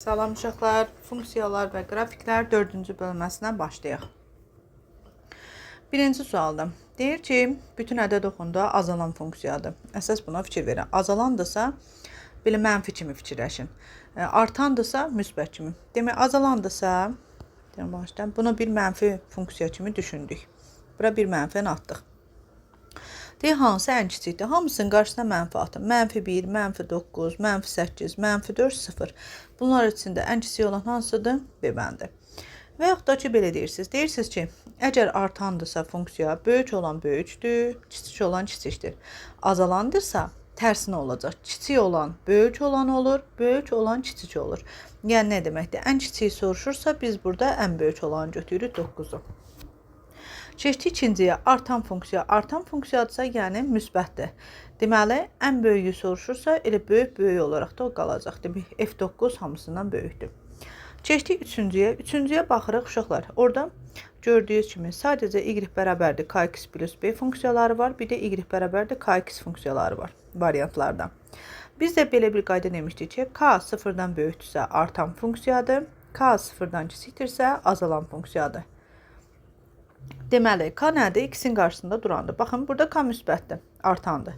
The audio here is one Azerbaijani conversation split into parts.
Salam uşaqlar, funksiyalar və qrafiklər 4-cü bölməsindən başlayaq. Birinci sualda deyir ki, bütün ədəd oxunda azalan funksiyadır. Əsas buna fikir verin. Azalandırsa, belə mənfi kimi fikirləşin. Artandırsa, müsbət kimi. Demək, azalandırsa, bunu bir mənfi funksiya kimi düşündük. Bura bir mənfini atdıq. Deyir, hansı ən kiçikdir? Hamısının qarşısına mənfi atın. Mənfi 1, mənfi 9, mənfi 8, mənfi 4, 0. Bunlar içində ən kiçik olan hansıdır? B-bəndir. Və yaxud da ki, belə deyirsiniz. Deyirsiniz ki, əgər artandırsa funksiya, böyük olan böyükdür, kiçik olan kiçikdir. Azalandırsa, tərsinə olacaq. Kiçik olan böyük olan olur, böyük olan kiçik olur. Yəni, nə deməkdir? Ən kiçiyi soruşursa, biz burada ən böyük olanı götürürük 9-u. Keçdik ikinciyə, artan funksiya. Artan funksiyadırsa, yəni müsbətdir. Deməli, ən böyüyü soruşursa, elə böyük olaraq da o qalacaq. Demək, F9 hamısından böyükdür. Keçdik üçüncüyə. Üçüncüyə baxırıq, uşaqlar. Orada gördüyünüz kimi sadəcə y bərabərdir kx plus b funksiyaları var. Bir də y bərabərdir kx funksiyaları var variantlardan. Biz də belə bir qayda demişdik ki, k sıfırdan böyükdürsə artan funksiyadır, k sıfırdan kiçikdirsə azalan funksiyadır. Deməli, k nədir? X-in qarşısında durandır. Baxın, burada k müsbətdir, artandır.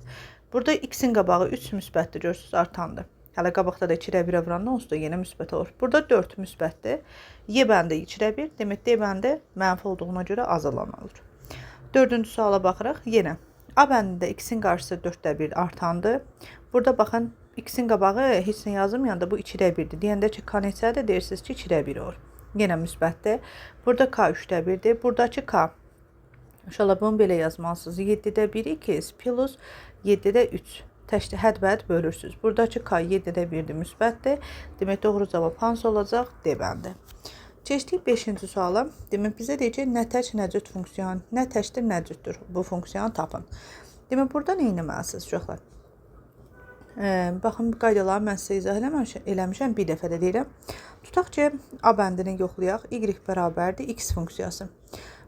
Burada x-in qabağı 3 müsbətdir, görürsünüz, artandır. Hələ qabaqda da 2-ə 1-ə vuranda onsuz da yenə müsbət olur. Burada 4 müsbətdir. Y bəndi 2-ə 1, demək D bəndi mənfi olduğuna görə azalan olur. Dördüncü suala baxırıq. Yenə A bəndində x-in qarşısı 4-də 1 artandır. Burada baxın, x-in qabağı heç nə yazılmayanda bu 2-də 1-dir. Deyəndə ki, k neçədir? Deyirsiniz ki, 2-də 1 olur. Yenə müsbətdir. Burada k 3-də 1-dir. Buradakı k, inşallah bunu belə yazmalısınız. 7-də 1 2 plus 7-də 3. Hədd-bəd bölürsünüz. Buradakı k 7-də 1-dir, müsbətdir. Demək, doğru cavab hansı olacaq? D bəndi. Keçdik 5-ci suala. Demək, bizə deyir ki, nə tək, nə cüt funksiyanı, nə təkdir, nə cütdür. Bu funksiyanı tapın. Demək, burada nə etməlisiniz, uşaqlar? Baxın, qaydaları mən sizə izah eləmişəm, bir dəfə də deyirəm. Tutaq ki, A bəndini yoxlayaq. Y bərabərdir x funksiyası.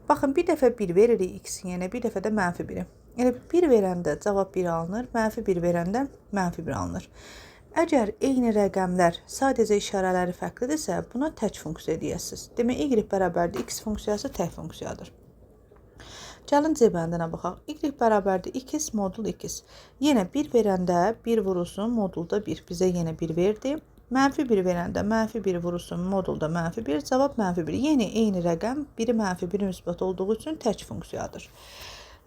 Baxın, bir dəfə 1 veririk x-in yenə, bir dəfə də mənfi 1-i. Yəni, 1 verəndə cavab 1 alınır, mənfi 1 verəndə mənfi 1 alınır. Əgər eyni rəqəmlər sadəcə işarələri fərqlidirsə, buna tək funksiya deyəsiniz. Demək, y bərabərdir x funksiyası tək funksiyadır. Gəlin C bəndinə baxaq. Y bərabərdir x modul x. Yenə 1 verəndə 1 vurulsun modulda 1. Bizə yenə 1 verdi. Mənfi 1 verəndə mənfi 1 vurulsun modulda mənfi 1. Cavab mənfi 1. Yenə eyni rəqəm, biri mənfi, biri müsbət olduğu üçün tək funksiyadır.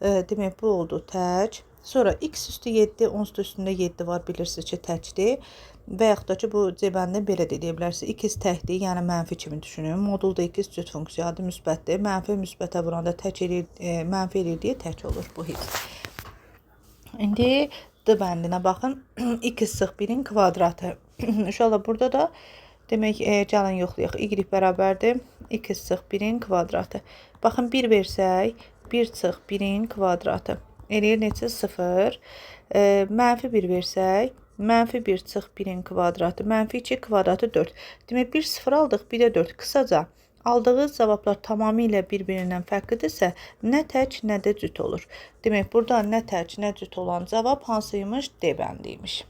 Demək, bu oldu tək. Sonra x üstü 7, onsuz da üstündə 7 var, bilirsiniz ki, təkdir. Və yaxud da ki, bu C bəndini belə də deyə bilərsiniz. X təkdir, yəni mənfi kimi düşünün. Modulda x cüt funksiyadır, müsbətdir. Mənfi müsbətə vuranda tək eləyir, mənfi eləyir deyə tək olur bu his. İndi D bəndinə baxın. X sıx 1-in kvadratı. İnşallah burada da demək, gəlin yoxlayaq. Y bərabərdir x sıx 1-in kvadratı. Baxın, 1 versək, 1 sıx 1-in kvadratı. Eləyir neçə? 0. Mənfi 1 versək, mənfi 1 sıx 1-in kvadratı. Mənfi 2 kvadratı 4. Demək, 1 0 aldıq, bir də 4. Qısaca, aldığınız cavablar tamamilə bir-birindən fərqlidirsə, nə tək, nə də cüt olur. Demək, burada nə tək, nə cüt olan cavab hansıymış? D bəndiymiş.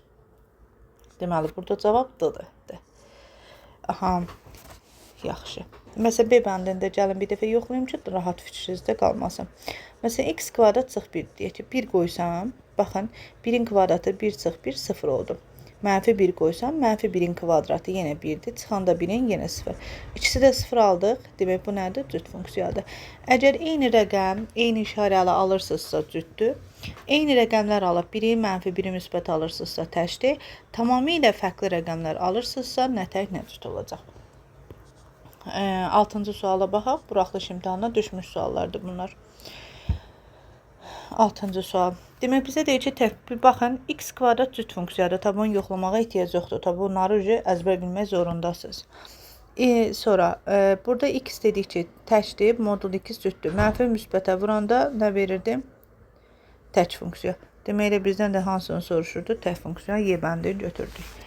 Deməli, burada cavab D-dir. Aha, yaxşı. Məsələn, B bəndində gəlin bir dəfə yoxlayayım ki, rahat fikrinizdə qalmasın. Məsələn, x kvadrat sıx 1 deyək ki, 1 qoysam, baxın, 1-in kvadratı 1 sıx 1, 0 oldu. Mənfi 1 qoysam, mənfi 1-in kvadratı yenə 1-dir, çıxanda 1-in yenə 0. İkisi də 0 aldıq, demək, bu nədir? Cüt funksiyadır. Əgər eyni rəqəm, eyni işarəli alırsınızsa cütdür. Eyni rəqəmlər alıb, biri mənfi, biri müsbət alırsınızsa təkdir. Tamamilə fərqli rəqəmlər alırsınızsa, nə tək, nə cüt olacaq. 6-cı suala baxaq. Buraxılış imtahanına düşmüş suallardır bunlar. 6-cı sual. Demək, bizə deyir ki, baxın, x kvadrat cüt funksiyadır. Tabi onu yoxlamağa ehtiyac yoxdur. Tabi bunları əzbər bilmək zorundasınız. Sonra, burada x dedik ki, təkdir, modul x cütdür. Mənfi müsbətə vuranda nə verirdi? Tək funksiya. Demək, bizdən də hansını soruşurdu? Tək funksiya, y bəndini götürdük.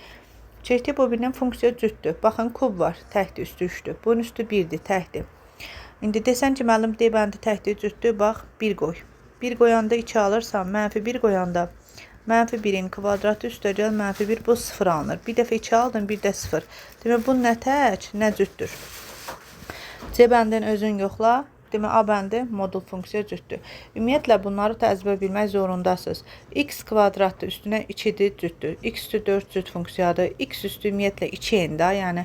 Çəkdik, bu birinin funksiya cütdür. Baxın, kub var, təkdir, üstü 3-dür. Bunun üstü 1-dir, təkdir. İndi desən ki, müəllim D bəndi təkdir, cütdür, bax, 1 qoy. 1 qoyanda 2 alırsan, mənfi 1 qoyanda Mənfi 1-in kvadratı üstəgəl mənfi 1, bu 0 alınır. Bir dəfə 2 aldın, bir də 0. Demək, bu nə tək, nə cütdür. C bəndin özün yoxla. Demək, A bəndi modul funksiya cütdür. Ümumiyyətlə, bunları da əzbər bilmək zorundasınız. X kvadratı üstünə 2-dir, cütdür. X üstü 4 cüt funksiyadır. X üstü ümumiyyətlə 2-yin də, yəni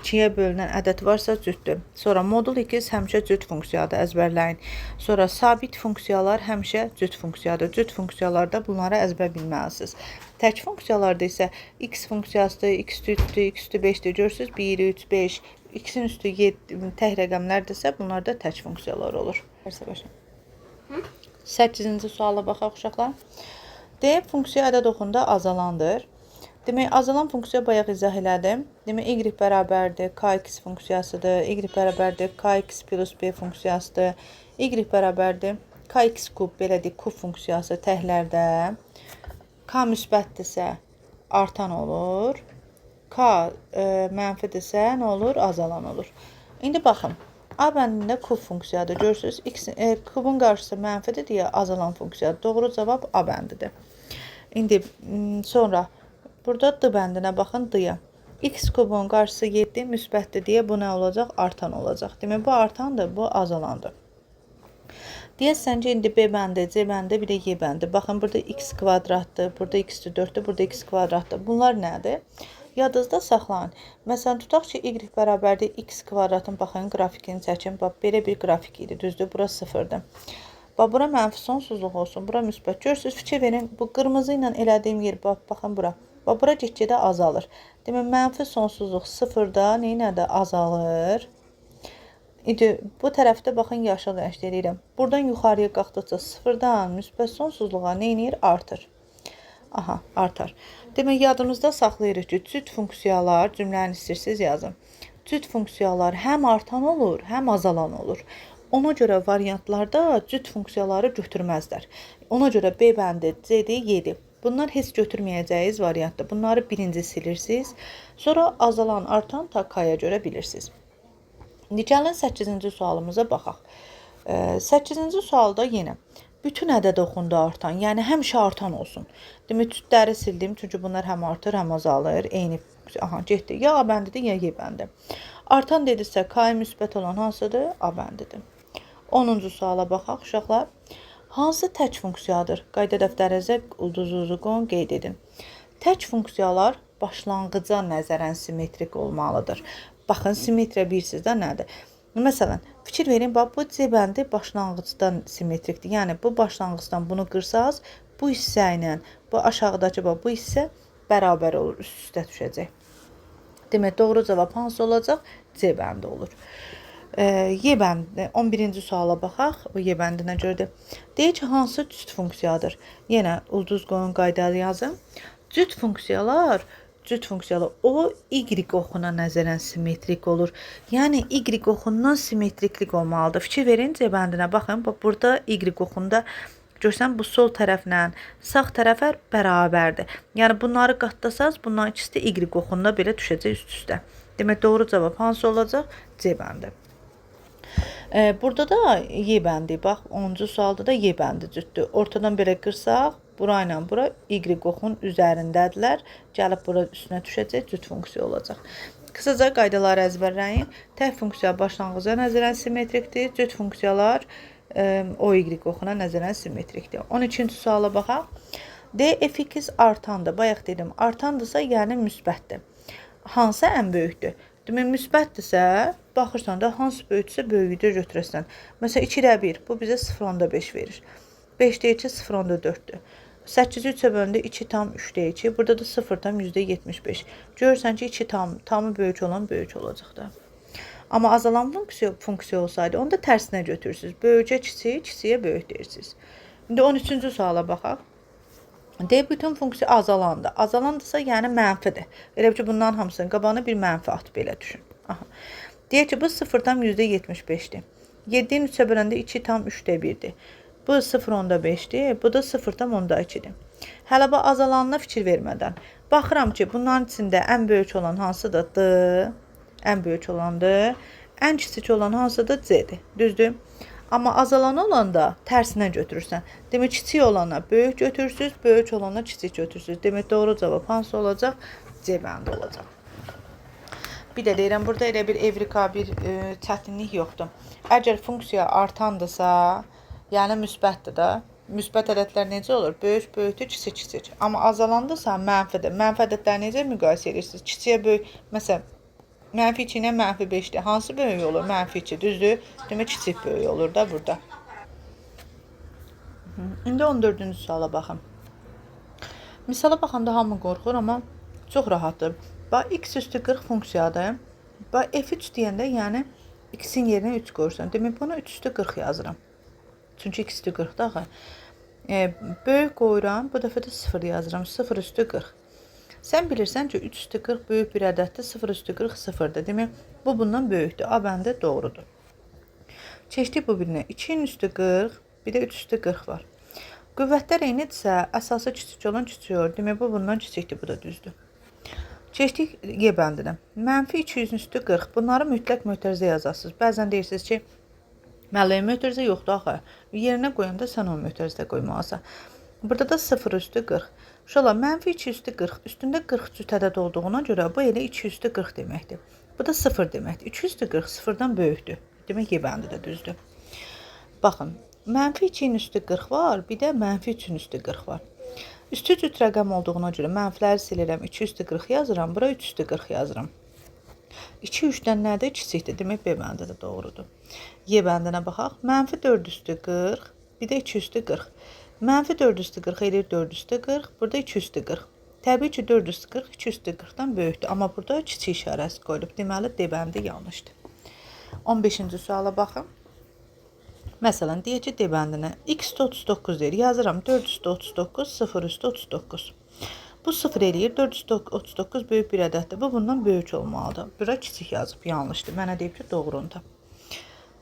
2-yə bölünən ədəd varsa cütdür. Sonra modul 2 həmişə cüt funksiyadır, əzbərləyin. Sonra sabit funksiyalar həmişə cüt funksiyadır. Cüt funksiyalarda bunları əzbər bilməlisiniz. Tək funksiyalarda isə x funksiyasıdır, x üstü 5-dir. Görürsünüz, 1, 3, 5, x-in üstü 7 tək rəqəmlərdirsə, bunlar da tək funksiyalar olur. 8-ci suala baxaq uşaqlar. D funksiya ədəd oxunda azalandır. Demək, azalan funksiya bayaq izah elədim. Demək, y bərabərdir kx funksiyasıdır. Y bərabərdir kx plus b funksiyasıdır. Y bərabərdir kx kub, belə deyək, kub funksiyası təhlərdə. K müsbətdirsə artan olur. K mənfidirsə nə olur? Azalan olur. İndi baxın. A bəndində kub funksiyadır. Görürsünüz, kubun qarşısı mənfidir deyə azalan funksiyadır. Doğru cavab A bəndidir. İndi sonra burada D bəndinə baxın, D-yə. X kubun qarşısı 7 müsbətdir deyə bu nə olacaq? Artan olacaq. Demək, bu artandır, bu azalandır. Deyəsən ki, indi B bəndi, C bəndi, bir də Y bəndi. Baxın, burada x kvadratdır, burada x 4-dür, burada x kvadratdır. Bunlar nədir? Yadınızda saxlayın. Məsələn, tutaq ki, y bərabərdir x kvadratın, baxın, qrafikini çəkin. Bax, belə bir qrafik idi, düzdür, bura 0-dır. Bax, bura mənfi sonsuzluq olsun, bura müsbət. Görürsünüz, fikir verin, bu qırmızı ilə elədiyim yer, baxın bura. Bax, bura get-gedə azalır. Demək, mənfi sonsuzluq 0-da neynədir? Azalır. İndi bu tərəfdə baxın, yaşıl rəngləyirəm. Buradan yuxarıya qalxdıqca 0-dan müsbət sonsuzluğa neynir? Artır. Aha, artar. Demək, yadımızda saxlayırıq ki, cüt funksiyalar, cümləni istəyirsiniz yazın. Cüt funksiyalar həm artan olur, həm azalan olur. Ona görə variantlarda cüt funksiyaları götürməzlər. Ona görə B bəndi, C-dir, Y-dir. Bunlar heç götürməyəcəyiniz variantdır. Bunları birinci silirsiniz. Sonra azalan, artan K-ya görə bilirsiniz. İndi gəlin 8-ci sualımıza baxaq. 8-ci sualda yenə bütün ədəd oxunda artan, yəni həmişə artan olsun. Demək, cütləri sildim, çünki bunlar həm artır, həm azalır. Eyni, aha, getdi. Ya A bəndidir, ya Y bəndi. Artan dedirsə, K müsbət olan hansıdır? A bəndidir. 10-cu suala baxaq, uşaqlar. Hansı tək funksiyadır? Qayda dəftərinizə ulduzunuzu qoyun, qeyd edin. Tək funksiyalar başlanğıca nəzərən simmetrik olmalıdır. Baxın, simmetriya bilirsiniz də nədir? Məsələn, fikir verin, bax, bu C bəndi başlanğıcdan simmetrikdir. Yəni, bu başlanğıcdan bunu qırsaz, bu hissə ilə, bu aşağıdakı, bax, bu hissə bərabər olur, üst-üstə düşəcək. Demək, doğru cavab hansı olacaq? C bəndi olur. Y bəndi, 11-ci suala baxaq, o Y bəndinə görədir. Deyək ki, hansı cüt funksiyadır? Yenə ulduz qoyun qaydalı yazın. Cüt funksiyalar o y oxuna nəzərən simmetrik olur. Yəni, y oxundan simmetriklik olmalıdır. Fikir verin, C bəndinə baxın. Burada y oxunda görsən, bu sol tərəflə sağ tərəfə bərabərdir. Yəni, bunları qatlasaz, bunların ikisi də y oxunda belə düşəcək üst-üstə. Demək, doğru cavab hansı olacaq? C bəndi. Burada da Y bəndi, bax, 10-cu sualda da Y bəndi cütdür. Ortadan belə qırsaq, bura ilə bura y oxun üzərindədirlər. Gəlib bura üstünə düşəcək, cüt funksiya olacaq. Qısaca qaydaları əzbərləyin. Tək funksiya başlanğıca nəzərən simmetrikdir. Cüt funksiyalar o y oxuna nəzərən simmetrikdir. 12-ci suala baxaq. D f(x) artandır. Bayaq dedim, artandırsa, yəni müsbətdir. Hansı ən böyükdür? Demək, müsbətdirsə, baxırsan da hansı böyükdürsə böyüyüdür götürəsən. Məsələn, 2-1, bu bizə 0,5 verir. 5-də 2, 0,4-dür. 8-i 3-ə bölündə 2,3-də 2. Burada da 0,75. Görürsən ki, 2 tamı böyük olan böyük olacaq da. Amma azalan funksiya olsaydı, onu da tərsinə götürürsünüz. Böyükə kiçik, kiçiyə böyük deyirsiniz. İndi 13-cü suala baxaq. D bütün funksiya azalandır. Azalandırsa, yəni mənfidir. Elə ki, bunların hamısının qabağına bir mənfi at, belə düşün. Deyək ki, bu 0,75-dir. 7-in 3-ə böləndə 2,3-də 1-dir. Bu 0,5-dir, bu da 0,2-dir. Hələ bu azalanına fikir vermədən. Baxıram ki, bunların içində ən böyük olan hansıdır? D. Ən böyük olandır. Ən kiçik olan hansıdır? C-dir. Düzdür? Amma azalan olanda tərsinə götürürsən. Demək kiçik olana böyük götürürsüz, böyük olana kiçik götürürsüz. Demək doğru cavab hansı olacaq? C bəndi olacaq. Bir də deyirəm, burada elə bir evrika, bir çətinlik yoxdur. Əgər funksiya artandırsa, yəni müsbətdir də. Müsbət ədədlər necə olur? Böyük, böyükdür, kiçik, kiçik. Amma azalandırsa mənfidir. Mənfi ədədləri necə müqayisə edirsiniz? Kiçiyə böyük, məsələn, -2 ilə -5-dir. Hansı böyük olur? -2, düzdür? Demək kiçik böyük olur da burada. İndi 14-cü suala baxın. Misala baxanda hamı qorxur, amma çox rahatdır. Bax, x üstü 40 funksiyadır. Bax, f3 deyəndə, yəni x-in yerinə 3 qoyursan. Demək, bunu 3 üstü 40 yazıram. Çünki x üstü 40 da axı. Böyük qoyuram, bu dəfə də 0 yazıram. 0 üstü 40. Sən bilirsən ki, 3 üstü 40 böyük bir ədəddir, 0 üstü 40 0-dır. Demək, bu bundan böyükdür. A bəndi doğrudur. Keçdik bu birinə. 2-nin üstü 40, bir də 3 üstü 40 var. Qüvvətlər eynidirsə, əsası kiçik olan kiçik olur. Demək, bu bundan kiçikdir, bu da düzdür. Keçdik Y bəndinə. -200-ün üstü 40. Bunları mütləq mötərizə yazasınız. Bəzən deyirsiniz ki, müəllim mötərizə yoxdur axı. Yerinə qoyanda sən onu mötərizə qoymalısan. Burada da 0 üstü 40. Uşaqlar, -2 üstü 40. Üstündə 40 cüt ədəd olduğuna görə bu elə 2 üstü 40 deməkdir. Bu da 0 deməkdir. 2 üstü 40 0-dan böyükdür. Demək, Y bəndi də düzdür. Baxın, -2-nin üstü 40 var, bir də -3-ün üstü 40 var. Üstü cüt rəqəm olduğuna görə mənfiləri silirəm, 2 üstü 40 yazıram, bura 3 üstü 40 yazıram. 2 3-dən nədir? Kiçikdir. Demək, B bəndi də doğrudur. Y bəndinə baxaq. -4 üstü 40, bir də 2 üstü 40. -4 üstü 40 eləyir 4 üstü 40, burada 2 üstü 40. Təbii ki, 4 üstü 40, 2 üstü 40-dan böyükdür. Amma burada kiçik işarəsi qoyulub. Deməli, D bəndi yanlışdır. 15-ci suala baxın. Məsələn, deyək ki, D bəndinə x üstü 39 deyir. Yazıram 4 üstü 39, 0 üstü 39. Bu 0 eləyir, 4 üstü 39 böyük bir ədəddir. Bu bundan böyük olmalıdır. Bura kiçik yazıb, yanlışdır. Mənə deyib ki, doğrundur.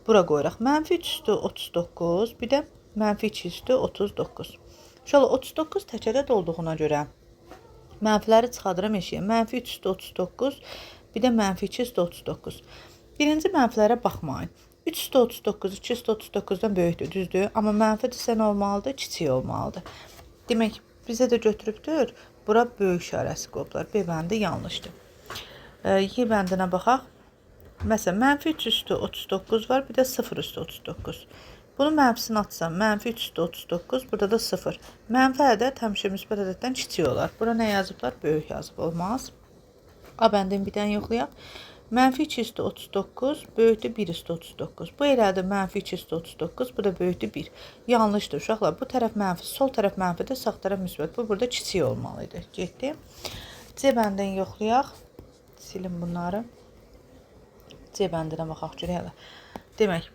Bura qoyuraq. -3 üstü 39, bir də -2 üstü 39. Şöyle 39 tək ədəd olduğuna görə mənfiləri çıxadıram eşiyə. -3 üstü 39, bir də -2 üstü 39. Birinci mənfilərə baxmayın. 3 üstü 39, 2 üstü 39-dan böyükdür, düzdür. Amma mənfidirsə nə olmalıdır? Kiçik olmalıdır. Demək, bizə də götürübdür. Bura böyük işarəsi qoyublar. B bəndi yanlışdır. Y bəndinə baxaq. Məsələn, -3 üstü 39 var, bir də 0 üstü 39. Bunu mənfisini atsam, -3 üstü 39, burada da 0. Mənfi ədəd həmişə müsbət ədəddən kiçik olar. Bura nə yazıblar? Böyük yazıb, olmaz. A bəndini bir dənə yoxlayaq. -2 üstü 39, böyükdür 1 üstü 39. Bu elədir -2 üstü 39, bu da böyükdür 1. Yanlışdır uşaqlar. Bu tərəf mənfi, sol tərəf mənfidir, sağ tərəf müsbət. Bu burada kiçik olmalıydı. Getdi. C bəndini yoxlayaq. Silin bunları. C bəndinə baxaq görək. Demək,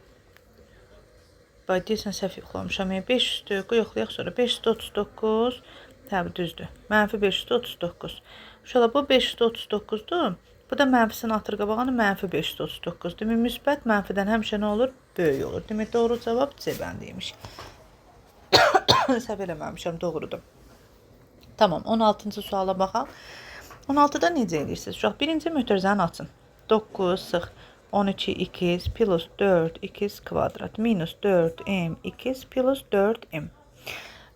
bax deyirsən səhv yoxlamışam. 5 üstü yoxlayaq sonra. 5 üstü 39, təbii düzdür. -5 üstü 39. Uşaqlar, bu 5 üstü 39-dur. Bu da mənfisini atır qabağına, -5 üstü 39. Demək, müsbət mənfidən həmişə nə olur? Böyük olur. Demək, doğru cavab C bəndiymiş. Səhv eləməmişəm, doğrudur. Tamam, 16-cı suala baxaq. 16-da necə edirsiniz? Uşaq, birinci mötərizəni açın. 9 sıx 12x plus 4x kvadrat minus 4m2 plus 4m.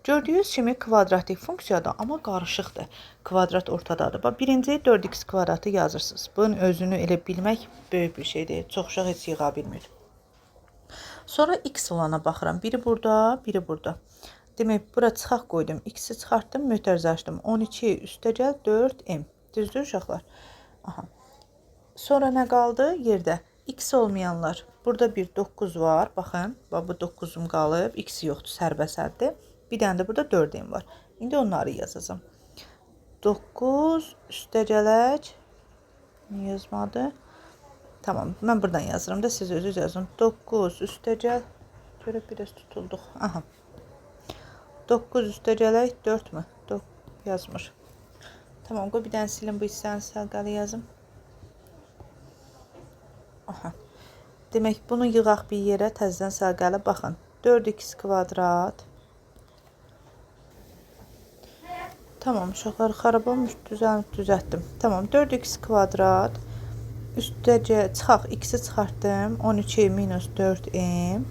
Gördüyünüz kimi kvadratik funksiyada, amma qarışıqdır. Kvadrat ortadadır. Bax, birinci 4x kvadratı yazırsınız. Bunun özünü elə bilmək böyük bir şeydir. Çox uşaq heç yığa bilmir. Sonra x olana baxıram. Biri burada, biri burada. Demək, bura çıxaq qoydum. X-i çıxartdım, mötərizə açdım. 12 üstəgəl 4m. Düzdür uşaqlar? Aha. Sonra nə qaldı? Yerdə. X olmayanlar. Burada bir 9 var. Baxın. Bu 9'um qalıb. X yoxdur. Sərbəsərdir. Bir dənə də burada 4m var. İndi onları yazacağım. 9 üstəgələk. Niyə yazmadı? Tamam. Mən buradan yazıram da siz özünüz yazın. 9 üstəgəl. Görüb biraz tutulduq. Aha. 9 üstəgələk 4 mü? Yazmır. Tamam. Qoy bir dənə silin bu hissəni səlqəli yazım. Aha. Demək, bunu yığaq bir yerə, təzədən səlqəli baxın. 4x kvadrat. Tamam, uşaqlar xarab olmuş, düzəltdim. Tamam, 4x kvadrat. Üstəcə çıxaq, x-i çıxartdım. 12 minus 4m.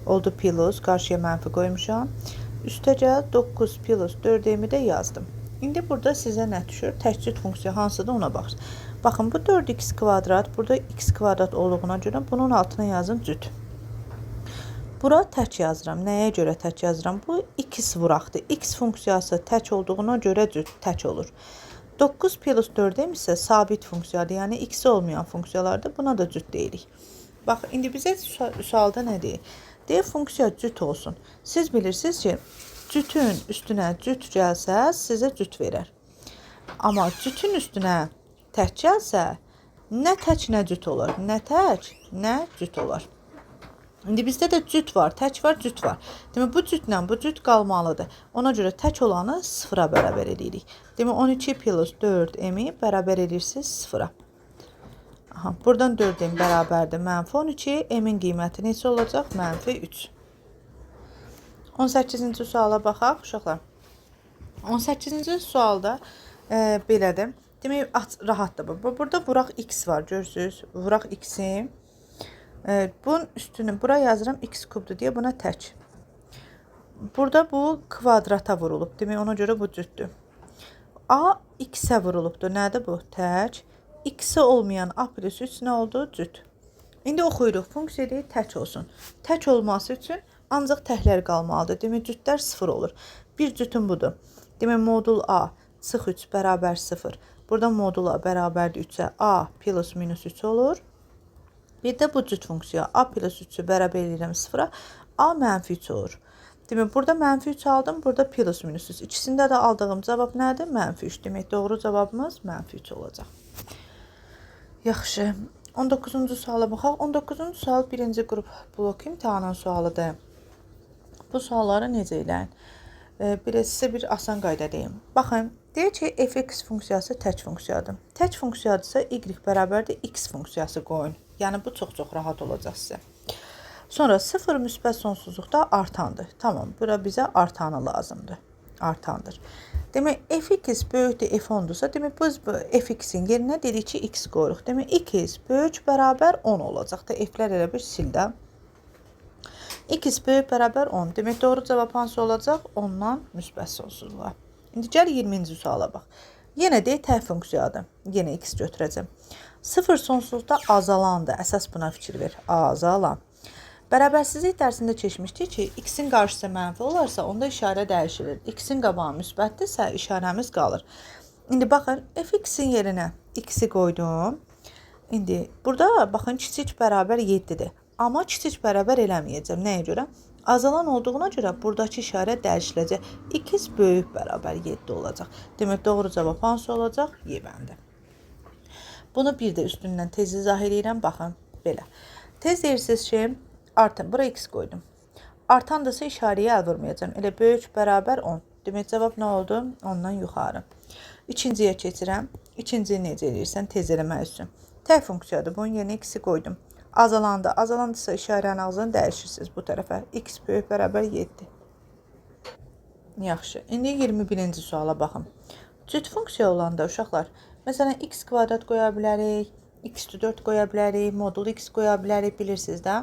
Oldu plus, qarşıya mənfi qoymuşam. Üstəcə 9 plus 4-imi də yazdım. İndi burada sizə nə düşür? Təkcüt funksiya hansıdır ona baxın. Baxın, bu 4x kvadrat, burada x kvadrat olduğuna görə bunun altına yazın cüt. Bura tək yazıram. Nəyə görə tək yazıram? Bu x vuraqdır. X funksiyası tək olduğuna görə cüt tək olur. 9 plus 4 isə sabit funksiyadır. Yəni x olmayan funksiyalardır. Buna da cüt deyirik. Bax, indi bizə sualda nə deyir? Deyir, funksiya cüt olsun. Siz bilirsiniz ki, cütün üstünə cüt gəlsə, sizə cüt verər. Amma cütün üstünə tək gəlsə, nə tək, nə cüt olur. Nə tək, nə cüt olur. İndi bizdə də cüt var, tək var, cüt var. Demək, bu cütlə bu cüt qalmalıdır. Ona görə tək olanı 0-a bərabər edirik. Demək, 12 plus 4m bərabər edirsiniz 0-a. Buradan 4m bərabərdir mənfi 12, m-in qiyməti neçə olacaq? Mənfi 3. 18-ci suala baxaq, uşaqlar. 18-ci sualda belədir. Demək, rahatdır bu. Burada vuraq x var, görürsünüz. Vuraq x-i. Bunun üstünü, bura yazıram x kubdur deyə, buna tək. Burada bu kvadrata vurulub. Demək, ona görə bu cütdür. A x-ə vurulubdur. Nədir bu? Tək. X-i olmayan a plus 3 nə oldu? Cüt. İndi oxuyuruq. Funksiya deyil, tək olsun. Tək olması üçün ancaq təklər qalmalıdır. Demək, cütlər 0 olur. Bir cütün budur. Demək, modul a çıx 3 bərabər 0. Burada modul a bərabərdir 3-ə. A plus minus 3 olur. Bir də bu cüt funksiya a plus 3-ü bərabər edirəm 0-a. A mənfi 3 olur. Demək, burada mənfi 3 aldım, burada plus minus 3. İkisində də aldığım cavab nədir? Mənfi 3. Demək, doğru cavabımız mənfi 3 olacaq. Yaxşı. 19-cu suala baxaq. 19-cu sual birinci qrup blok imtahanın sualıdır. Bu sualları necə eləyin? Sizə bir asan qayda deyim. Baxın, deyək ki, fx funksiyası tək funksiyadır. Tək funksiyadırsa y bərabərdir x funksiyası qoyun. Yəni, bu çox-çox rahat olacaq sizə. Sonra 0 müsbət sonsuzluqda artandır. Tamam, bura bizə artanı lazımdır. Artandır. Demək, fx böyükdür f10-dursa, demək, biz fx-in yerinə dedik ki, x qoyuruq. Demək, x böyük bərabər 10 olacaq da, f-lər elə bir sildə. X böyük bərabər 10. Demək, doğru cavab hansı olacaq? 10-dan müsbət sonsuzluğa. İndi gəl 20-ci suala bax. Yenə deyək, tək funksiyadır. Yenə x götürəcəm. 0 sonsuzda azalandır. Əsas buna fikir ver. Azalan. Bərabərsizlik dərsində keçmişdik ki, x-in qarşısı mənfi olarsa, onda işarə dəyişilir. X-in qabağı müsbətdirsə, işarəmiz qalır. İndi baxın, fx-in yerinə x-i qoydum. İndi burada baxın, kiçik bərabər 7-dir. Amma kiçik bərabər eləməyəcəm. Nəyə görə? Azalan olduğuna görə buradakı işarə dəyişiləcək. X böyük bərabər 7 olacaq. Demək, doğru cavab hansı olacaq? Y bəndi. Bunu bir də üstündən tez izah edirəm. Baxın, belə. Tez deyirsiniz ki, artın. Bura x qoydum. Artandırsa işarəyə əl vurmayacam. Elə böyük bərabər 10. Demək, cavab nə oldu? 10-dan yuxarı. İkinciyə keçirəm. İkinciyi necə edirsən? Tez eləmək üçün. Tək funksiyadır. Bunun yerinə x-i qoydum. Azalandı. Azalandısa işarənin ağzını dəyişirsiniz bu tərəfə. X böyük bərabər 7. Yaxşı. İndi 21-ci suala baxın. Cüt funksiya olanda uşaqlar, məsələn, x kvadrat qoya bilərik, x4 qoya bilərik, modul x qoya bilərik, bilirsiniz də.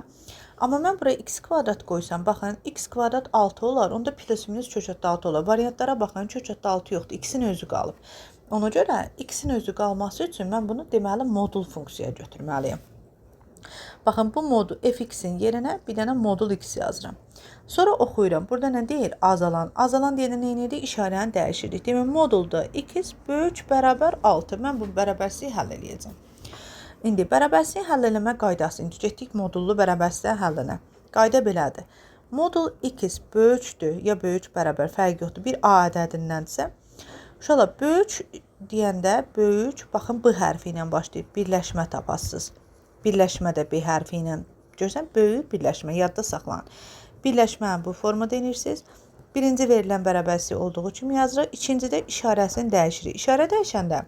Amma mən buraya x kvadrat qoysam, baxın, x kvadrat 6 olar, onda plus minus köçətdə 6 olar. Variantlara baxın, köçətdə 6 yoxdur, x-in özü qalıb. Ona görə x-in özü qalması üçün mən bunu deməli modul funksiyaya götürməliyim. Baxın, bu modu fx-in yerinə bir dənə modul x yazıram. Sonra oxuyuram. Burada nə deyir? Azalan. Azalan deyəndə nə edir? İşarəni dəyişirik. Demək, modulda x böyük bərabər 6. Mən bu bərabərsizliyi həll edəcəm. İndi bərabərsizliyi həll eləmə qaydası. İndi getdik modullu bərabərsizliyi həllinə. Qayda belədir. Modul x böyükdür, ya böyük bərabər, fərq yoxdur. Bir a ədədindənsə, uşaqlar, böyük deyəndə böyük, baxın, b hərfi ilə başlayıb birləşmə tapasınız. Birləşmə də B hərfi ilə görsən, böyük birləşmə, yadda saxlanın. Birləşməni bu formada inirsiniz. Birinci verilən bərabərsizlik olduğu kimi yazırıq. İkincidə işarəsini dəyişirik. İşarə dəyişəndə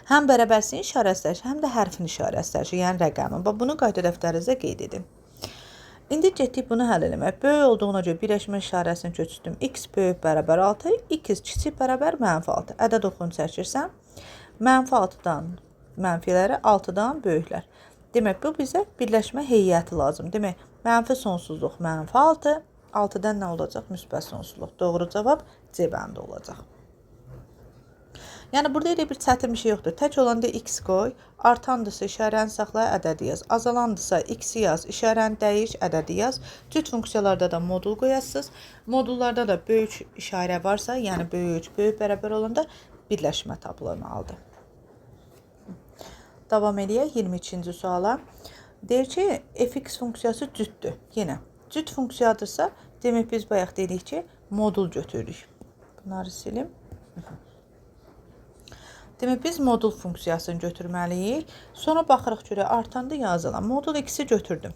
həm bərabərsizliyin işarəsi dəyişir, həm də hərfin işarəsi dəyişir, yəni rəqəmin. Bunu qayda dəftərinizə qeyd edin. İndi getdik bunu həll eləmək. Böyük olduğuna görə birləşmə işarəsini köçürdüm. X böyük bərabər 6, x kiçik bərabər mənfi 6. Ədəd oxunu çəkirsən, mənfi 6-dan mənfiləri 6-dan böyüklər. Demək, bu bizə birləşmə heyəti lazım. Demək, mənfi sonsuzluq mənfi 6. 6-dan nə olacaq? Müsbət sonsuzluq. Doğru cavab C bəndi olacaq. Yəni, burada elə bir çətin bir şey yoxdur. Tək olanda x qoy, artandırsa işarəni saxla, ədədi yaz. Azalandırsa x yaz, işarəni dəyiş, ədədi yaz. Cüt funksiyalarda da modul qoyasınız. Modullarda da böyük işarə varsa, yəni böyük bərabər olanda birləşmə tapılmalıdır. Davam edək 22-ci suala. Deyir ki, fx funksiyası cütdür. Yenə, cüt funksiyadırsa, demək biz bayaq dedik ki, modul götürürük. Bunları silim. Demək, biz modul funksiyasını götürməliyik. Sonra baxırıq görək, artandı ya azalan. Modul x-i götürdüm.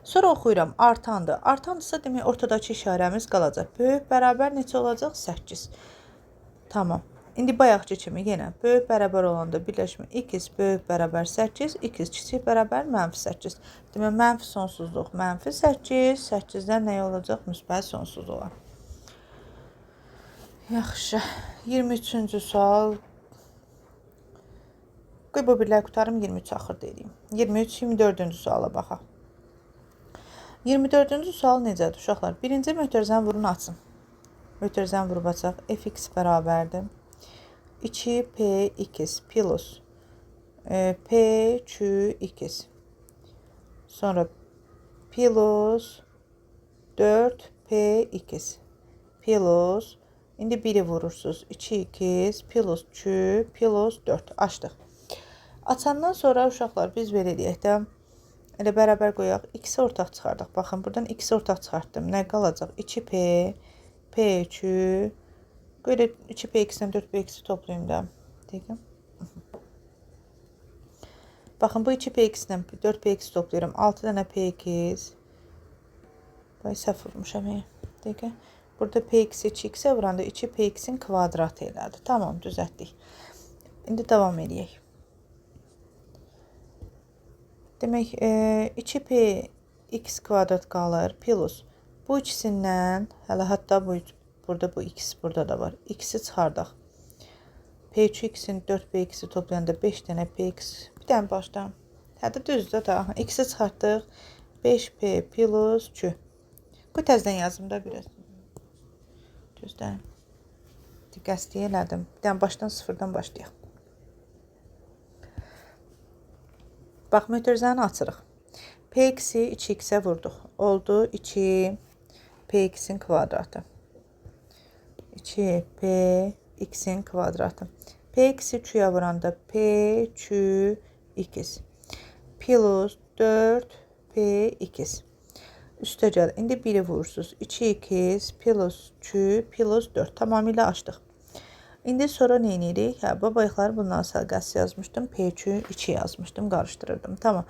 Sonra oxuyuram, artandı. Artandırsa, demək, ortadakı işarəmiz qalacaq. Böyük bərabər neçə olacaq? 8. Tamam. İndi bayaqçı kimi yenə böyük bərabər olanda birləşmə x böyük bərabər 8, x kiçik bərabər mənfi 8. Demək, mənfi sonsuzluq mənfi 8, 8-dən nə olacaq? Müsbət sonsuzluğa. Yaxşı, 23-cü sual. Qoy bu birlər qutarım, 23 axırda edeyim. 23-24-cü suala baxaq. 24-cü sual necədir uşaqlar? Birinci mötərizəni vurun açın. Mötərizəni vurub açaq. Fx bərabərdir 2px plus p qx sonra plus 4px plus indi 1'i vurursunuz 2x plus q plus 4 açdıq. Açandan sonra uşaqlar biz belə deyək də elə bərabər qoyaq, x-i ortaq çıxardıq. Baxın, buradan x-i ortaq çıxartdım. Nə qalacaq? 2p p q Böyle 2px-dən 4px-i toplayayım da. Deyəm. Baxın, bu 2px-dən 4px toplayıram. 6 dənə px. Səhv vurmuşam. Deyək. Burada px-i 2x-ə vuranda 2px-in kvadratı elədi. Tamam, düzəltdik. İndi davam edək. Demək, 2px kvadrat qalır. Plus bu ikisindən, hələ hətta burada bu x, burada da var. X-i çıxardaq. P2x-in 4px-i toplayanda 5 dənə px. Bir dənə başdan. Hətta düzdür da. X-i çıxartdıq. 5p plus q. Bu təzdən yazım da biraz. Düzdür. Diqqətli elədim. Bir dənə başdan sıfırdan başlayaq. Bax, mötərizəni açırıq. Px-i 2x-ə vurduq. Oldu 2px-in kvadratı. 2px-in kvadratı. Px-i q-ya vuranda p qx plus 4px üstəgəl. İndi 1'i vurursunuz. 2x plus q plus 4. Tamamilə açdıq. İndi sonra nə edirik? Bu bayaqları bundan səlqəsi yazmışdım. P2 2 yazmışdım. Qarışdırırdım. Tamam.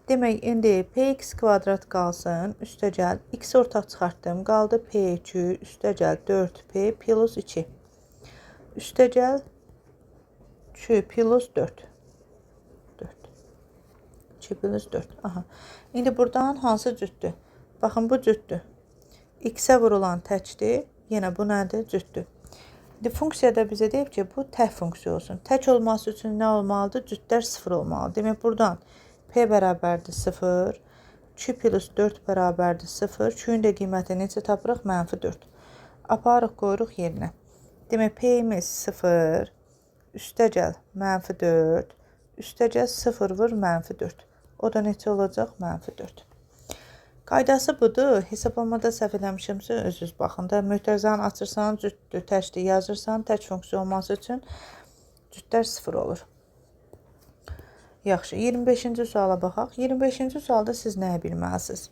Demək, indi px kvadrat qalsın. Üstəgəl. X ortaq çıxartdım. Qaldı p2 üstəgəl 4p plus 2. Üstəgəl q plus 4. 4. 2 plus 4. Aha. İndi buradan hansı cütdür? Baxın, bu cütdür. X-ə vurulan təkdir. Yenə bu nədir? Cütdür. Funksiyada bizə deyib ki, bu tək funksiya olsun. Tək olması üçün nə olmalıdır? Cütlər 0 olmalıdır. Demək, buradan p bərabərdir 0, q plus 4 bərabərdir 0, q-ün də qiyməti necə tapırıq? Mənfi 4. Aparıq, qoyuruq yerinə. Demək, p-imiz 0, üstəgəl mənfi 4, üstəgəl 0 vur mənfi 4. O da necə olacaq? Mənfi 4. Qaydası budur. Hesablamada səhv eləmişimsə özünüz baxın da. Mötərizəni açırsan, cütdür, təkdir yazırsan, tək funksiya olması üçün cütlər 0 olur. Yaxşı, 25-ci suala baxaq. 25-ci sualda siz nəyə bilməlisiniz?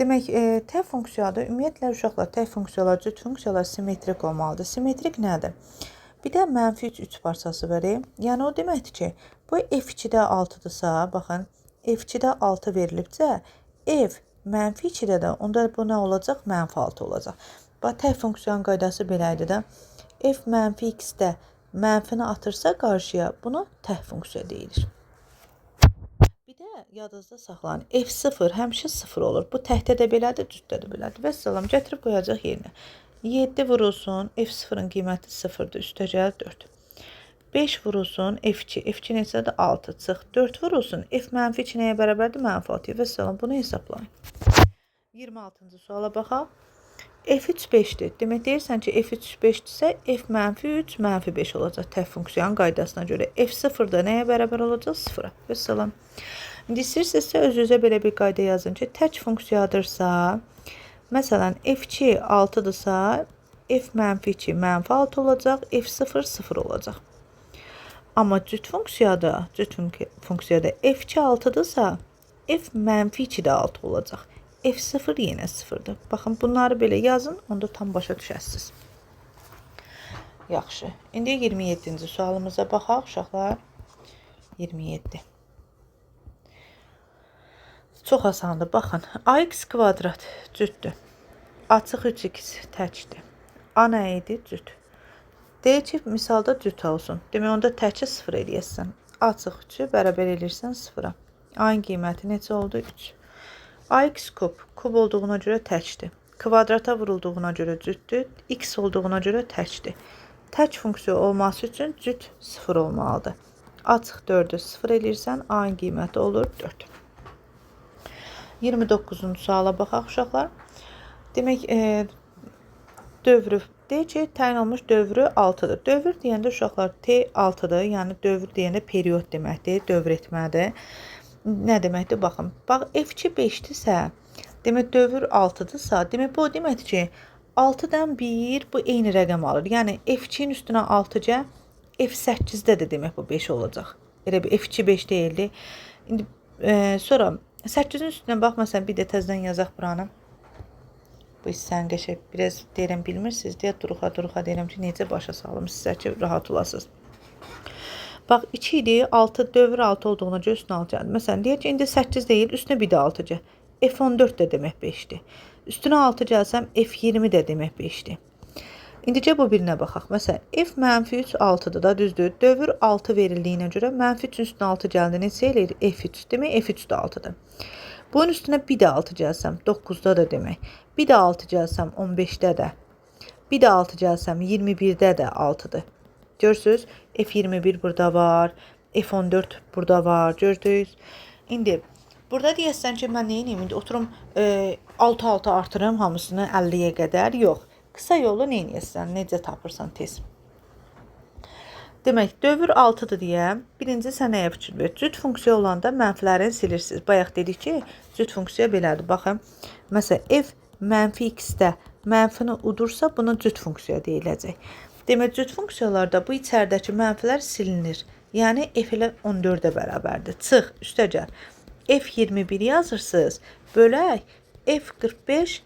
Demək, tək funksiyada ümumiyyətlə uşaqlar, tək funksiyalar, cüt funksiyalar simmetrik olmalıdır. Simmetrik nədir? Bir də mənfi 3 parçası var. Yəni, o deməkdir ki, bu f2-də 6-dırsa, baxın, f2-də 6 verilibcə, f mənfi 2-də də, onda bu nə olacaq? Mənfi 6 olacaq. Bax, tək funksiyanın qaydası belədir də. F mənfi x-də mənfini atırsa qarşıya, buna tək funksiya deyilir. Bir də yadınızda saxlayın. F0 həmişə 0 olur. Bu təkdə də belədir, cütdə də belədir. Və salam, gətirib qoyacaq yerinə. 7 vurulsun. F0-ın qiyməti 0-dır. Üstəgəl 4. 5 vurulsun F2. F2 neçədir? 6 çıx. 4 vurulsun F mənfi 2 nəyə bərabərdir? Mənfi 6. Və salam. Bunu hesablayın. 26-cı suala baxaq. F3 5-dir. Demək deyirsən ki, F3 5-dirsə, F mənfi 3, mənfi 5 olacaq tək funksiyanın qaydasına görə. F0 da nəyə bərabər olacaq? 0-a. Və salam. İndi istəyirsinizsə, özünüzə belə bir qayda yazın ki, tək funksiyadırsa, məsələn, F2 6-dırsa, F mənfi 2 mənfi 6 olacaq, F0 0 olacaq. Amma cüt funksiyada F2 6-dırsa, F mənfi 2 də 6 olacaq. F0 yenə 0-dır. Baxın, bunları belə yazın, onda tam başa düşəsiniz. Yaxşı. İndi 27-ci sualımıza baxaq, uşaqlar. 27. Çox asandır. Baxın, ax kvadrat cütdür. Açıq 3x təkdir. A nə idi? Cüt. Deyək ki, misalda cüt olsun. Demək, onda təki 0 eləyəsən. Açıq 3-ü bərabər eləyirsən 0-a. A-nın qiyməti necə oldu? 3. Ax kub olduğuna görə təkdir. Kvadrata vurulduğuna görə cütdür. X olduğuna görə təkdir. Tək funksiya olması üçün cüt 0 olmalıdır. Açıq 4-ü 0 eləyirsən, A-nın qiyməti olur 4. 29-cu suala baxaq, uşaqlar. Demək, dövrü, deyək ki, təyin olmuş dövrü 6-dır. Dövr deyəndə, uşaqlar, T 6-dır. Yəni, dövr deyəndə period deməkdir, dövr etmədir. Nə deməkdir? Baxın, bax, F2 5-dirsə, demək, dövr 6-dırsa, demək, bu o deməkdir ki, 6-dan 1 bu eyni rəqəm alır. Yəni, F2-nin üstünə 6-ca, F8-də də demək, bu 5 olacaq. Elə bir F2 5 deyildi. İndi, sonra 8-in üstünə baxmasan, bir də təzdən yazaq buranı. Bu hissəni qəşək biraz deyirəm, bilmirsiniz deyə duruxa deyirəm ki, necə başa salım sizə ki, rahat olasınız. Bax, 2 idi, 6, dövr 6 olduğuna görə üstünə 6 gəldi. Məsələn, deyək ki, indi 8 deyil, üstünə bir də 6 gəl. F14 də demək 5-dir. Üstünə 6 gəlsəm, F20 də demək 5-dir. İndicə bu birinə baxaq. Məsələn, F mənfi 3 6-dır da, düzdür. Dövr 6 verildiyinə görə mənfi 3-ün üstünə 6 gəldi. Neçə eləyir? F3. Demək, F3 də 6-dır. Bunun üstünə bir də 6 gəlsəm, 9-da da demək. Bir də 6 gəlsəm, 15-də də. Bir də 6 gəlsəm, 21-də də 6-dır. Görürsünüz, F21 burada var, F14 burada var, gördünüz. İndi, burada deyəsən ki, mən neyim? İndi oturum 6-6 artırım hamısını 50-yə qədər. Yox, qısa yolu neyəsən, necə tapırsan tez. Demək, dövr 6-dır deyə, birinci sən nəyə fikir ver? Cüt funksiya olanda mənfilərini silirsiniz. Bayaq dedik ki, cüt funksiya belədir. Baxın, məsələn, F mənfi x-də mənfini udursa, buna cüt funksiya deyiləcək. Demək, cüt funksiyalarda bu içərdəki mənfilər silinir. Yəni, F ilə 14-ə bərabərdir. Çıx, üstə gəl. F21 yazırsınız, bölək F45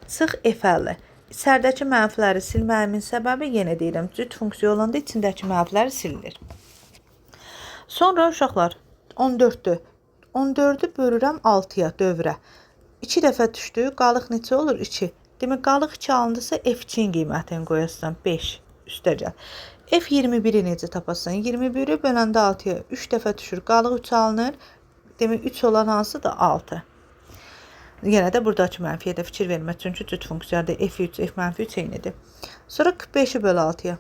çıx F50. İçərdəki mənfiləri silməyimin səbəbi, yenə deyirəm, cüt funksiya olanda içindəki mənfiləri silinir. Sonra, uşaqlar, 14-dür. 14-ü bölürəm 6-ya, dövrə. 2 dəfə düşdü, qalıq neçə olur? 2. Demək, qalıq 2 alındısa, F2-in qiymətini qoyasan, 5. Üstə gəl. F21-i necə tapasan? 21-i böləndə 6-ya 3 dəfə düşür. Qalıq 3 alınır. Demək, 3 olan hansıdır? 6. Yenə də buradakı mənfiyə də fikir vermək. Çünki cüt funksiyada F3, F mənfi 3 eynidir. Sonra 45-i böl 6-ya.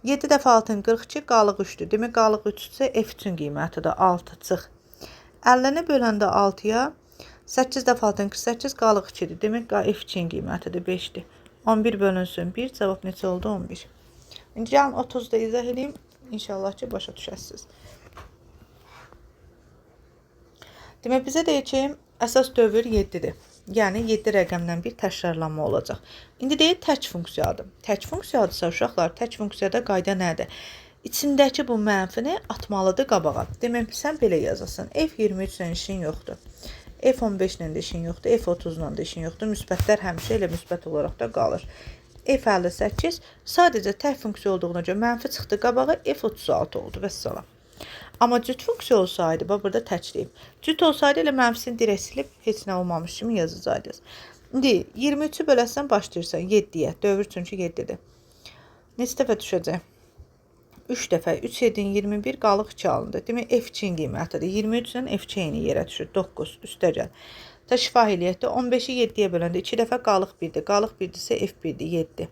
7 dəfə 6-ın 42, qalıq 3-dür. Demək, qalıq 3-dürsə F3-ün qiymətidir. 6 çıx. 50-ni böləndə 6-ya 8 dəfə 6-ın 48, qalıq 2-dir. Demək, F2-nin qiymətidir. 5-dir. 11 bölünsün 1, cavab neçə oldu? 11. İndi gəlin 30-da izah edeyim. İnşallah ki, başa düşəsiniz. Demək, bizə deyək ki, əsas dövr 7-dir. Yəni, 7 rəqəmdən bir təkrarlanma olacaq. İndi deyək, tək funksiyadır. Tək funksiyadırsa, uşaqlar, tək funksiyada qayda nədir? İçindəki bu mənfini atmalıdır qabağa. Demək, sən belə yazasın. F23-lə işin yoxdur. F15-lə də işin yoxdur. F30-lə də işin yoxdur. Müsbətlər həmişə elə müsbət olaraq da qalır. F58 sadəcə tək funksiya olduğuna görə mənfi çıxdı qabağa, F36 oldu və salam. Amma cüt funksiya olsaydı, burada təklif. Cüt olsaydı elə mənfisini dirək silib, heç nə olmamış kimi yazacaqdınız. İndi 23-ü böləsən başlayırsan 7-yə. Dövr çünki 7-dir. Neçə dəfə düşəcək? 3 dəfə. 3 7-in 21 qalıq 2 alındı. Demək, F2-nin qiymətidir. 23-dən F2 eyni yerə düşür. 9. Üstə gəl. Şifah eləyəkdə 15-i 7-yə böləndə 2 dəfə qalıq 1-dir. Qalıq 1-dirsə F1-dir, 7.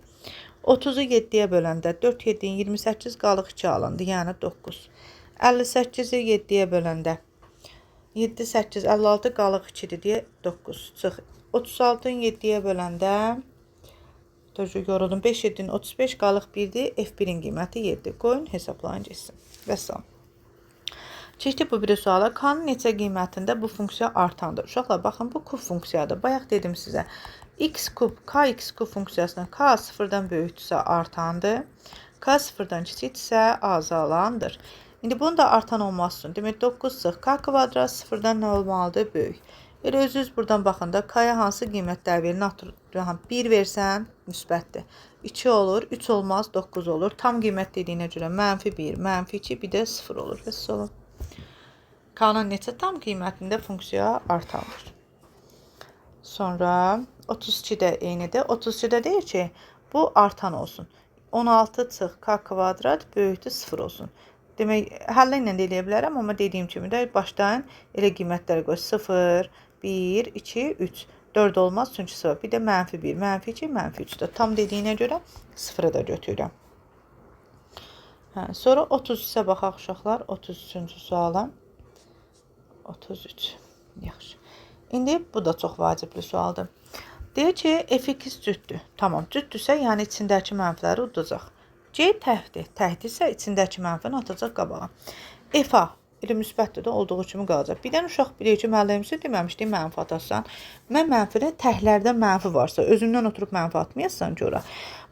30-u 7-yə böləndə 4 7-nin 28 qalıq 2 alındı, yəni 9. 58-i 7-yə böləndə 7 8 56 qalıq 2-dir deyə 9 çıx. 36-nı 7-yə böləndə yoruldum. 5 7-nin 35 qalıq 1-dir. F1-in qiyməti 7. Qoyun hesablayın getsin. Vəssalam. Keçdik bu biri suala. K-nın neçə qiymətində bu funksiya artandır? Uşaqlar, baxın, bu kub funksiyadır. Bayaq dedim sizə. X kub, kx kub funksiyasının k sıfırdan böyükdürsə artandır. K sıfırdan kiçikdirsə azalandır. İndi bunu da artan olması üçün. Demək 9 sıx k kvadrat sıfırdan nə olmalıdır? Böyük. Elə özünüz buradan baxanda k-ya hansı qiymətlər verir? 1 versən müsbətdir. 2 olur, 3 olmaz, 9 olur. Tam qiymət dediyinə görə -1, -2, bir də 0 olur. Vəssalam. K-nın neçə tam qiymətində funksiya artandır. Sonra 32 də eynidir. 32-də deyir ki, bu artan olsun. 16 çıx k kvadrat böyükdür 0 olsun. Demək, həllə ilə də eləyə bilərəm, amma dediyim kimi də başdan elə qiymətləri qoy. 0, 1, 2, 3. 4 olmaz, çünki 0. Bir də -1, -2, -3-dür. Tam dediyinə görə 0-ı da götürürəm. Sonra 33-ə baxaq uşaqlar. 33-cü suala. 33. Yaxşı. İndi bu da çox vacibli sualdır. Deyir ki, f2 cütdür. Tamam, cütdürsə, yəni içindəki mənfiləri udacaq. C təhdir. Təhdirsə, içindəki mənfini atacaq qabağa. F-a elə müsbətdir də olduğu kimi qalacaq. Birdən uşaq bilir ki, müəllimimiz deməmişdi mənfi atasan. Mən mənfini təhlərdə mənfi varsa, özündən oturub mənfi atmayasan ki, ora.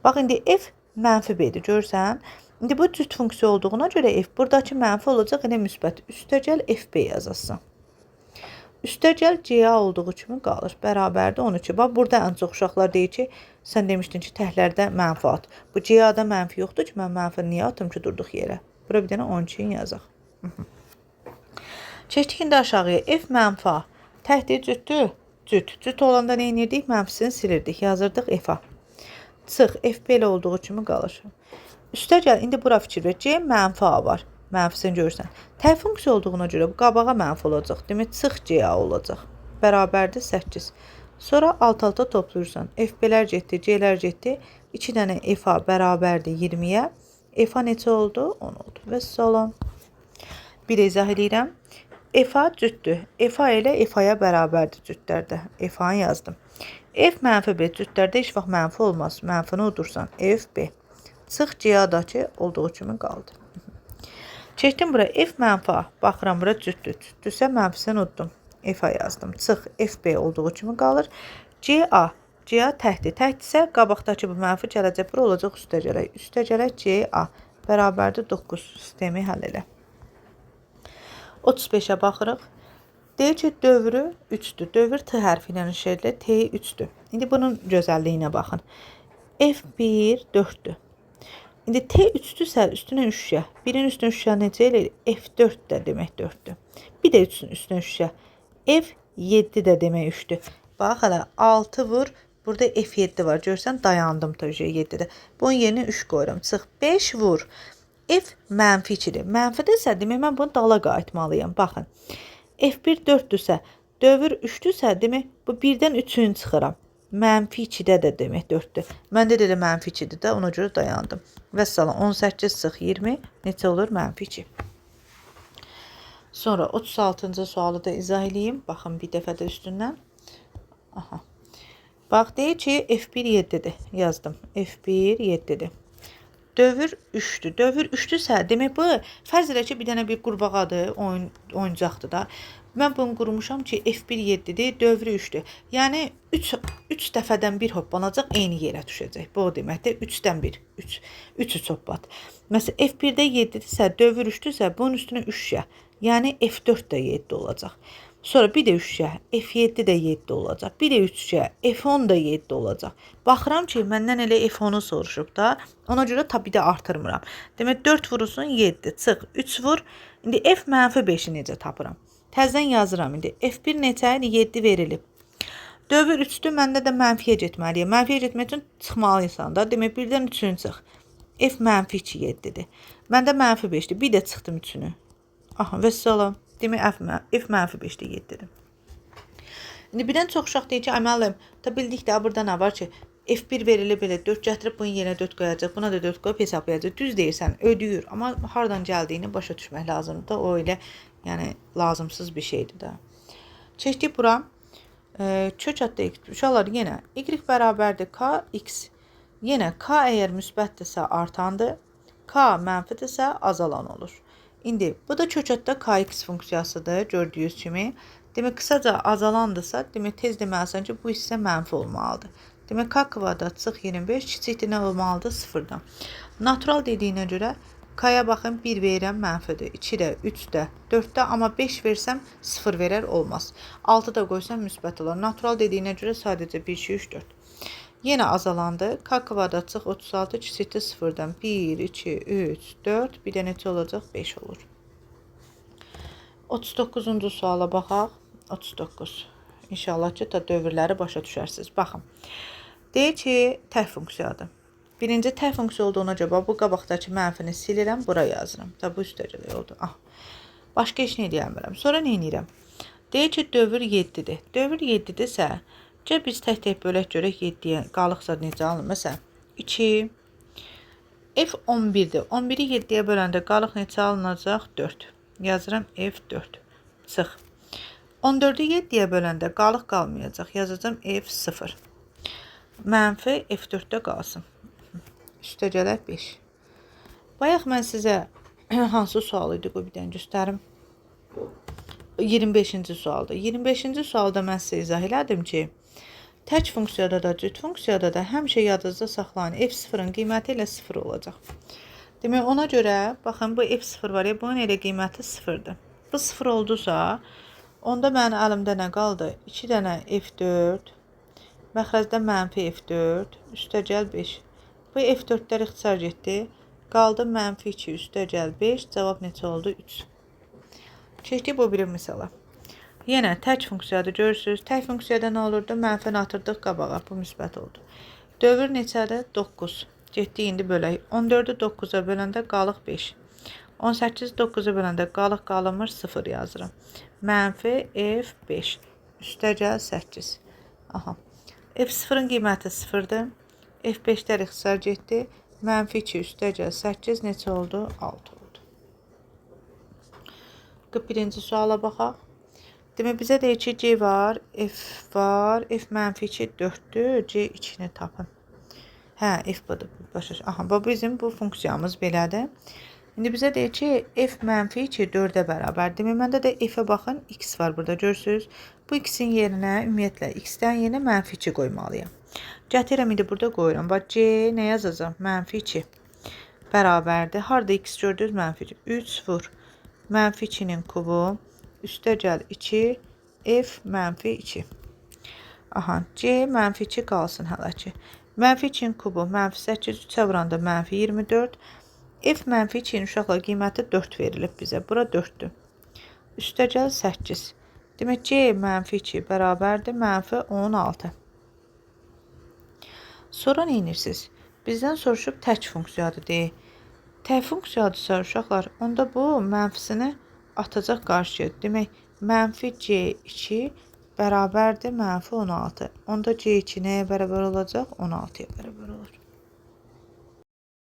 Bax, indi f -b-dir, görürsən? İndi bu cüt funksiya olduğuna görə f buradakı mənfi olacaq, elə müsbət. Üstəgəl fb yazasın. Üstəgəl CA olduğu kimi qalır. Bərabərdir 12. Bax, burada ən çox uşaqlar deyir ki, sən demişdin ki, təhlərdə mənfi at. Bu CA-da mənfi yoxdur ki, mən mənfi niyə atım ki, durduq yerə? Bura bir dənə 12-ni yazaq. Keçdik indi aşağıya. F mənfa. Təhdir cütdür. Cüt olanda nə edirdik? Mənfisini silirdik. Yazırdıq F-a. Çıx. F belə olduğu kimi qalır. Üstəgəl, indi bura fikir ver. C mənfi A var. Mənfisini görürsən. Tə funksiya olduğuna görə bu qabağa mənfi olacaq. Demək, çıx CA olacaq. Bərabərdir 8. Sonra alt-alta toplayırsan. F-bələr getdi, C-lər getdi. 2 dənə F-a bərabərdir 20-yə. F-a neçə oldu? 10 oldu. Vəssalam. Bir izah edirəm. F-a cütdür. F-a ilə F-aya bərabərdir cütlərdə. F-a yazdım. F -b cütlərdə heç vaxt mənfi olmaz. Mənfini udursan. F-b. Çıx C-adakı olduğu kimi qaldı. Keçdim bura. F mənfa. Baxıram bura cütdür. Cütdürsə mənfisini uddum. F-a yazdım. Çıx F-b olduğu kimi qalır. C-a. C-a təhdir. Təhdirsə qabaqdakı bu mənfi gələcək. Bura olacaq üstəgələk. Üstəgələk C-a. Bərabərdir 9. Sistemi həll elə. 35-ə baxırıq. Deyir ki, dövrü 3-dür. Dövr T hərfi ilə işlədilir. T 3-dür. İndi bunun gözəlliyinə baxın. F1 4-dür. İndi T 3-dürsə üstünə 3-yə. 1-in üstünə 3-yə necə eləyir? F4 də demək 4-dür. Bir də 3-ün üstünə 3-yə. F7 də demək 3-dür. Bax, hələ 6 vur. Burada F7 var. Görsən, dayandım da 7-də. Bunun yerinə 3 qoyuram. Çıx 5 vur. F -2-dir. Mənfidirsə, demək, mən bunu dala qayıtmalıyam. Baxın. F1 4-dürsə, dövr 3-dürsə, demək, bu 1-dən 3-ünü çıxıram. -2-də də demək 4-dür. Məndə də -2-dir də, ona görə dayandım. Vəssalam, 18 sıx 20 neçə olur? -2. Sonra 36-cı sualı da izah edeyim. Baxın, bir dəfə də üstündən. Aha. Bax, deyir ki, F1 7-dir. Yazdım. F1 7-dir. Dövr 3-dür. Dövr 3-dürsə, demək bu, fərz elə ki, bir dənə bir qurbağadır, oyuncaqdır da. Mən bunu qurmuşam ki, F1 7-dir, dövrü 3-dür. Yəni, 3 dəfədən bir hoppanacaq, eyni yerə düşəcək. Bu o deməkdir, 3-dən 1. 3 hoppat. Məsələn, F1-də 7-dirsə, dövr 3-dürsə, bunun üstünə 3-yə. Yəni, F4 də 7 olacaq. Sonra bir də 3-yə, F7 də 7 olacaq. Bir də 3-yə, F10 da 7 olacaq. Baxıram ki, məndən elə F10'u soruşub da. Ona görə tabi də artırmıram. Demək, 4 vurursun 7. Çıx, 3 vur. İndi F -5-i necə tapıram? Təzdən yazıram indi. F1 neçə? 7 verilib. Dövr 3-dür, məndə də mənfiyə getməliyəm. Mənfiyə getmək üçün çıxmalıysan da. Demək, 1-dən 3-ünü çıx. F -2 7-dir. Məndə -5-dir. Bir də çıxdım 3-ünü. Aha, vəssalam. Demək, F -5-dir 7-dir. İndi birdən çox uşaq deyir ki, ay müəllim, da bildik də burada nə var ki, F1 verilib belə 4 gətirib bunun yerinə 4 qoyacaq, buna da 4 qoyub hesablayacaq. Düz deyirsən, ödəyir, amma hardan gəldiyini başa düşmək lazımdır da. O elə yəni lazımsız bir şeydir də. Keçdik bura. Kök adda x. Uşaqlar yenə y bərabərdir kx. Yenə k əgər müsbətdirsə artandır, k mənfidirsə azalan olur. İndi bu da kök adda kx funksiyasıdır gördüyünüz kimi. Demək qısaca azalandırsa, demək tez deməlisən ki, bu hissə mənfi olmalıdır. Demək k kvadrat çıx 25 kiçikdir nə olmalıdır? 0-dan. Natural dediyinə görə k-ya baxın 1 verirəm mənfidir. 2-də, 3-də, 4-də, amma 5 versəm 0 verər olmaz. 6 da qoysam müsbət olar. Natural dediyinə görə sadəcə 1, 2, 3, 4. Yenə azalandı. K kvadrat çıx 36 kiçikdir 0-dan. 1, 2, 3, 4. Bir də neçə olacaq? 5 olur. 39-cu suala baxaq. 39. İnşallah ki, ta dövrləri başa düşərsiniz. Baxın. Deyir ki, tək funksiyadır. Birinci tək funksiya olduğuna görə bu qabaqdakı mənfini silirəm, bura yazıram. Da bu üstəcəlik oldu. Başqa heç nə edəyəmirəm. Sonra nə edirəm? Deyir ki, dövr 7-dir. Dövr 7-dirsə, biz tək-tək bölək görək 7-yə qalıqsa necə alınır? Məsələn, 2, f 11-dir. 11-i 7-yə böləndə qalıq neçə alınacaq? 4. Yazıram f4. Çıx. 14-ü 7-yə böləndə qalıq qalmayacaq. Yazacağım f0. Mənfi f4-də qalsın. Üstə gələk 5. Bayaq mən sizə hansı sual idi? Bir dənə göstərim. 25-ci sualda. 25-ci sualda mən sizə izah elədim ki, tək funksiyada da, cüt funksiyada da həmişə yadınızda saxlayın. F0-ın qiyməti ilə 0 olacaq. Demək, ona görə, baxın, bu f0 var ya, bunun elə qiyməti 0-dır. Bu 0 oldusa, onda mənim əlimdə nə qaldı? 2 dənə f4, məxrəcdə mənfi f4, üstə gəl 5. Bu f4-lər ixtisar getdi. Qaldı mənfi 2, üstə gəl 5. Cavab neçə oldu? 3. Keçdik bu biri misala. Yenə tək funksiyadır, görürsünüz. Tək funksiyada nə olurdu? Mənfini atırdıq qabağa. Bu müsbət oldu. Dövr neçədir? 9. Getdik indi bölək. 14-ü 9-a böləndə qalıq 5. 18-i 9-a böləndə qalıq qalınmır 0 yazıram. Mənfi f5. Üstə gəl 8. F0-ın qiyməti 0-dır. F5-lər ixtisar getdi. Mənfi 2 üstə gəl 8 neçə oldu? 6 oldu. 41-ci suala baxaq. Demək, bizə deyir ki, C var, F var, F mənfi 2 4-dür, C 2-ni tapın. F budur. Bu bizim bu funksiyamız belədir. İndi bizə deyir ki, F mənfi 2 4-ə bərabər. Demək, məndə də F-ə baxın, X var burada, görürsünüz. Bu X-in yerinə, ümumiyyətlə, X-dən yerinə mənfi 2 qoymalıyam. Gətirəm, indi burada qoyuram. Bax, C nə yazacaq? Mənfi 2 bərabərdir. Harada X gördünüz? Mənfi 2. 3 vur. Mənfi 2-nin kubu. Üstə gəl 2. F mənfi 2. C mənfi 2 qalsın hələ ki. Mənfi 2-nin kubu. Mənfi 8. 3-ə vuranda mənfi 24. F mənfi 2-nin uşaqlar qiyməti 4 verilib bizə. Bura 4-dür. Üstə gəl 8. Demək, C mənfi 2 bərabərdir. Mənfi 16. Sonra nə edirsiniz? Bizdən soruşub tək funksiyadır deyil. Tək funksiyadırsa uşaqlar, onda bu mənfisini atacaq qarşıya. Demək, mənfi C2 bərabərdir mənfi 16. Onda C2 nəyə bərabər olacaq? 16-ya bərabər olur.